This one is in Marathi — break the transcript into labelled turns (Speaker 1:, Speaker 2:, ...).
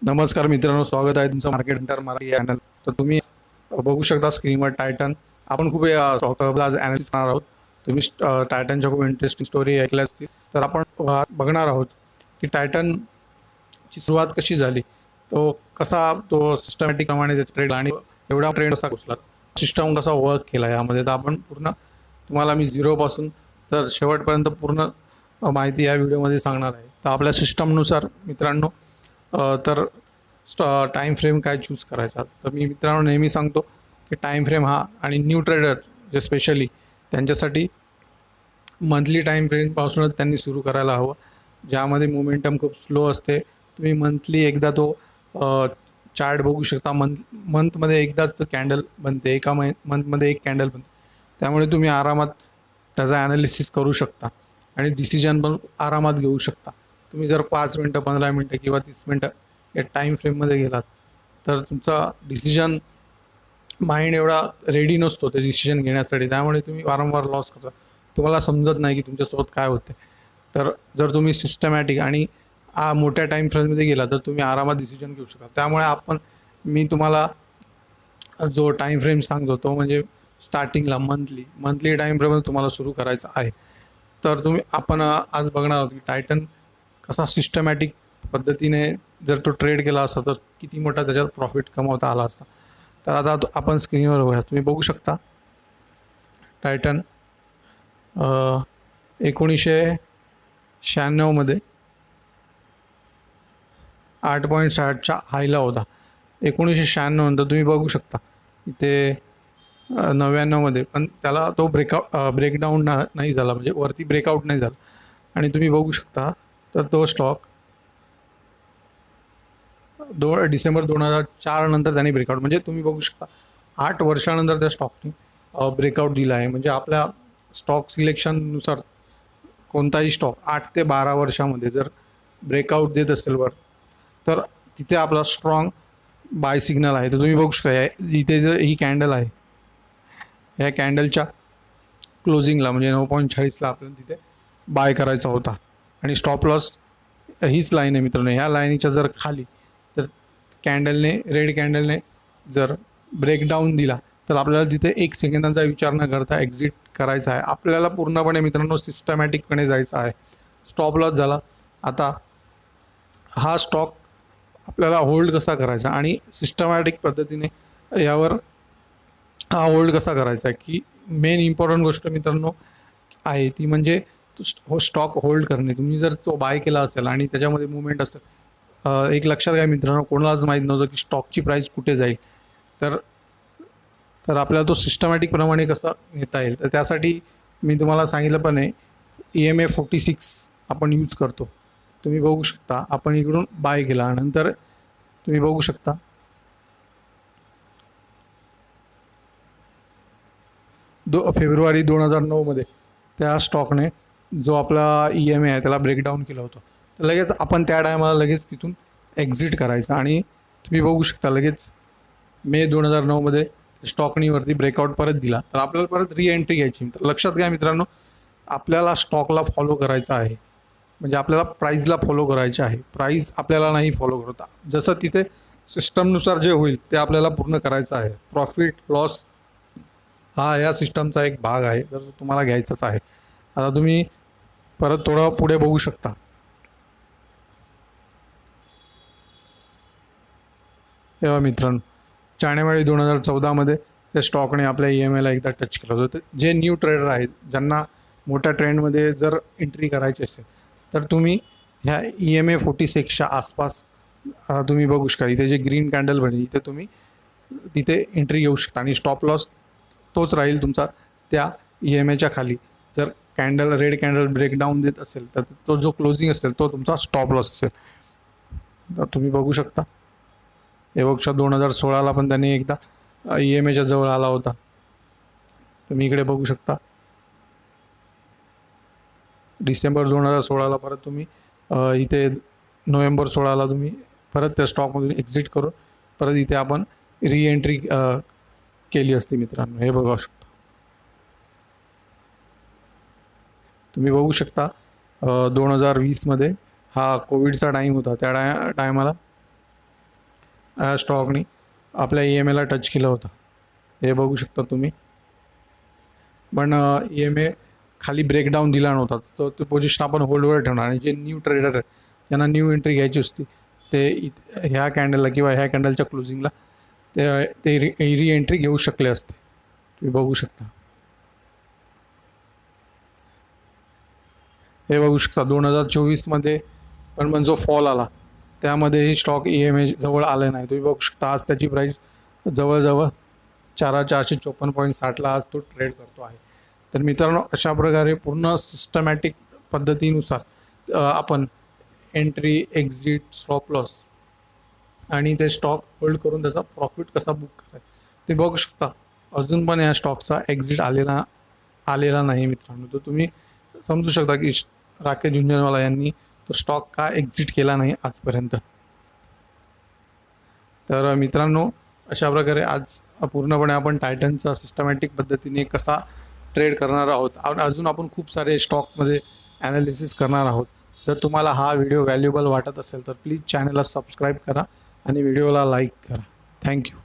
Speaker 1: नमस्कार मित्रांनो, स्वागत आहे तुमचं मार्केट इंटर मराठी चॅनल. तर तुम्ही बघू शकता स्क्रीनवर टायटन. आपण खूप स्टॉकला आज ॲनालिसिस करणार आहोत. तुम्ही टायटनच्या खूप इंटरेस्टिंग स्टोरी ऐकल्या असतील. तर आपण बघणार आहोत की टायटनची सुरुवात कशी झाली, तो कसा तो सिस्टमॅटिक प्रमाणे ट्रेड आणि एवढा ट्रेंड कसा घुसला, सिस्टम कसा वर्क केला यामध्ये. तर आपण पूर्ण तुम्हाला मी झिरोपासून तर शेवटपर्यंत पूर्ण माहिती या व्हिडिओमध्ये सांगणार आहे. तर आपल्या सिस्टमनुसार मित्रांनो तर टाईम फ्रेम काय चूज करायचा. तर मी मित्रांनो नेहमी सांगतो की टाईम फ्रेम हा आणि न्यू ट्रेडर जे स्पेशली त्यांच्यासाठी मंथली टाईम फ्रेमपासूनच त्यांनी सुरू करायला हवं, ज्यामध्ये मोमेंटम खूप स्लो असते. तुम्ही मंथली एकदा तो चार्ट बघू शकता. मंथमध्ये एकदाच कॅन्डल बनते, एका मंथमध्ये एक कॅन्डल बनते. त्यामुळे तुम्ही आरामात त्याचा ॲनालिसिस करू शकता आणि डिसिजन पण आरामात घेऊ शकता. तुम्ही जर 5 मिनटं, 15 मिनटं किंवा 30 मिनटं या टाईम फ्रेममध्ये गेलात तर तुमचा डिसिजन माइंड एवढा रेडी नसतो ते डिसिजन घेण्यासाठी. त्यामुळे तुम्ही वारंवार लॉस करता, तुम्हाला समजत नाही की तुमच्यासोबत काय होते. तर जर तुम्ही सिस्टमॅटिक आणि मोठ्या टाईम फ्रेममध्ये गेला तर तुम्ही आरामात डिसिजन घेऊ शकता. त्यामुळे मी तुम्हाला जो टाईम फ्रेम सांगतो तो म्हणजे स्टार्टिंगला मंथली टाईम फ्रेममध्ये तुम्हाला सुरू करायचं आहे. तर आपण आज बघणार आहोत की टायटन कसा सिस्टमॅटिक पद्धतीने जर तो ट्रेड केला असता तर किती मोठा त्याच्यात प्रॉफिट कमवता आला असता. तर आता आपण स्क्रीनवर बघूया. तुम्ही बघू शकता टायटन 1996मध्ये 8.60च्या हायला होता. 1996 नंतर तुम्ही बघू शकता इथे 99मध्ये पण त्याला तो ब्रेकडाऊन नाही झाला, म्हणजे वरती ब्रेकआउट नाही झाला. आणि तुम्ही बघू शकता तर तो स्टॉक डिसेंबर 2004 नंतर त्यांनी ब्रेकआउट, म्हणजे तुम्ही बघू शकता 8 वर्षानंतर त्या स्टॉकने ब्रेकआउट दिला आहे. म्हणजे आपल्या स्टॉक सिलेक्शननुसार कोणताही स्टॉक 8 ते 12 वर्षामध्ये जर ब्रेकआउट देत असेल तर तिथे आपला स्ट्रॉंग बाय सिग्नल आहे. तर तुम्ही बघू शकता इथे जर ही कॅन्डल आहे, या कॅन्डलच्या क्लोजिंगला म्हणजे 9.40ला आपल्याला तिथे बाय करायचा होता. आणि स्टॉप लॉस हीच लाईन आहे मित्रांनो. ह्या लाईनीच्या जर खाली तर रेड कॅन्डलने जर ब्रेकडाऊन दिला तर आपल्याला तिथे 1 सेकंदाचा विचार न करता एक्झिट करायचा आहे. आपल्याला पूर्णपणे मित्रांनो सिस्टमॅटिकपणे जायचं आहे. स्टॉप लॉस झाला. आता हा स्टॉक आपल्याला होल्ड कसा करायचा आणि सिस्टमॅटिक पद्धतीने यावर हा होल्ड कसा करायचा आहे, की मेन इम्पॉर्टंट गोष्ट मित्रांनो आहे ती म्हणजे स्टॉक होल्ड करणे. तुम्ही जर तो बाय केला असेल आणि त्याच्यामध्ये मुवमेंट असेल, एक लक्षात घ्या मित्रांनो, कोणालाच माहीत नव्हतं की स्टॉकची प्राईस कुठे जाईल. तर तर आपल्याला तो सिस्टमॅटिकप्रमाणे कसा घेता येईल, तर त्यासाठी मी तुम्हाला सांगितलं पण आहे EMA 46 आपण यूज करतो. तुम्ही बघू शकता आपण इकडून बाय केला, नंतर तुम्ही बघू शकता फेब्रुवारी 2009मध्ये त्या स्टॉकने जो आपला EMA आहे त्याला ब्रेकडाऊन केलं होतं. तर लगेच आपण त्या टायमाला लगेच तिथून एक्झिट करायचं. आणि तुम्ही बघू शकता लगेच मे 2009मध्ये स्टॉकनी वरती ब्रेकआउट परत दिला, तर आपल्याला परत एंट्री घ्यायची. तर लक्षात घ्या मित्रांनो, आपल्याला स्टॉकला फॉलो करायचा आहे, म्हणजे आपल्याला प्राईजला फॉलो करायचे आहे. प्राईज आपल्याला नाही फॉलो करता. जसं तिथे सिस्टमनुसार जे होईल ते आपल्याला पूर्ण करायचं आहे. प्रॉफिट लॉस हा या सिस्टमचा एक भाग आहे, तर तुम्हाला घ्यायचाच आहे. आता तुम्ही परत थोडं पुढे बघू शकता. तेव्हा मित्रांनो जानेवारी 2014मध्ये त्या स्टॉकने आपल्या EMAला एकदा टच केलं होतं. तर जे न्यू ट्रेडर आहेत, ज्यांना मोठ्या ट्रेंडमध्ये जर एंट्री करायची असेल तर तुम्ही ह्या EMA 46च्या आसपास तुम्ही बघू शकता. इथे जे ग्रीन कॅन्डल बनली इथे तुम्ही तिथे एंट्री घेऊ शकता. आणि स्टॉप लॉस तोच राहील तुमचा त्या EMAच्या खाली. जर रेड कॅन्डल ब्रेकडाऊन देत असेल तर तो जो क्लोजिंग असेल तो तुमचा स्टॉप लॉस असेल. तर तुम्ही बघू शकता हे बघा 2016ला पण त्यांनी एकदा EMAच्या जवळ आला होता. तुम्ही इकडे बघू शकता डिसेंबर 2016ला परत तुम्ही इथे नोव्हेंबर 16ला तुम्ही परत त्या स्टॉकमधून एक्झिट करून परत इथे आपण एंट्री केली असती मित्रांनो. हे बघू शकता. तुम्ही बघू शकता 2020मध्ये हा कोविडचा टाईम होता. त्या टायमाला स्टॉकनी आपल्या EMAला टच केलं होतं, हे बघू शकता तुम्ही. पण EMA खाली ब्रेकडाऊन दिला नव्हता, तर ते पोझिशन आपण होल्डवर ठेवणार. आणि जे न्यू ट्रेडर आहेत ज्यांना न्यू एंट्री घ्यायची असती ते ह्या कॅन्डलला किंवा ह्या कॅन्डलच्या क्लोजिंगला ते री एंट्री घेऊ शकले असते. तुम्ही बघू शकता, हे बघू शकता 2024मध्ये पण जो फॉल आला त्यामध्येही स्टॉक EMA जवळ आले नाही. तुम्ही बघू शकता आज त्याची प्राईस जवळजवळ 4,454.60ला आज तो ट्रेड करतो आहे. तर मित्रांनो, अशा प्रकारे पूर्ण सिस्टमॅटिक पद्धतीनुसार आपण एंट्री, एक्झिट, स्टॉप लॉस आणि ते स्टॉक होल्ड करून त्याचा प्रॉफिट कसा बुक करायचा ते बघू शकता. अजून पण या स्टॉकचा एक्झिट आलेला नाही मित्रांनो. तर तुम्ही समजू शकता की राकेश झुंझुनवाला यांनी तो स्टॉक का एक्झिट केला नाही आजपर्यंत. तर मित्रांनो, अशा प्रकारे आज पूर्णपणे आपण टायटनचा सिस्टमॅटिक पद्धतीने कसा ट्रेड करणार आहोत. अजून आपण खूप सारे स्टॉकमध्ये ॲनालिसिस करणार आहोत. जर तुम्हाला हा व्हिडिओ व्हॅल्युएबल वाटत असेल तर प्लीज चॅनलला सबस्क्राईब करा आणि व्हिडिओला लाईक करा. थँक्यू.